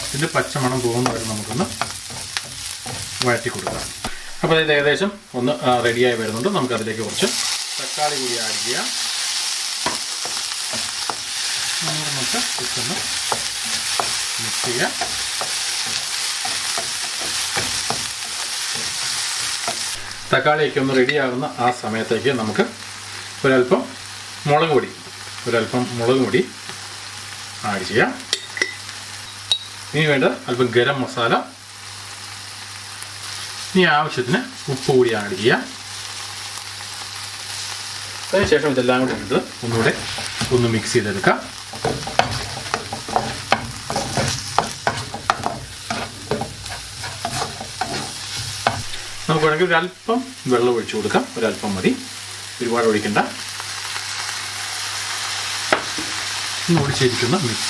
ഇതിൻ്റെ പച്ചമണം പോകുന്ന വരെ നമുക്കൊന്ന് വഴറ്റി കൊടുക്കാം. അപ്പോൾ ഇത് ഏകദേശം ഒന്ന് റെഡിയായി വരുന്നുണ്ട്. നമുക്കതിലേക്ക് കുറച്ച് തക്കാളി കൂടി ആഡ് ചെയ്യാം. നമുക്ക് ഇതൊന്ന് മിക്സ് ചെയ്യാം. തക്കാളിയൊക്കെ ഒന്ന് റെഡിയാകുന്ന ആ സമയത്തേക്ക് നമുക്ക് ഒരല്പം മുളക് പൊടി ആഡ് ചെയ്യാം. ഇനി വേണ്ടത് അല്പം ഗരം മസാല, ഇനി ആവശ്യത്തിന് ഉപ്പ് കൂടി ആഡ് ചെയ്യാം. അതിനുശേഷം ഇതെല്ലാം കൂടി ഇട്ട് ഒന്നുകൂടെ ഒന്ന് മിക്സ് ചെയ്തെടുക്കാം. നമുക്ക് വേണമെങ്കിൽ ഒരല്പം വെള്ളം ഒഴിച്ചു കൊടുക്കാം. ഒരല്പം മതി, ഒരുപാട് ഒഴിക്കണ്ട. ഒഴിച്ചിരിക്കുന്ന മിക്സ്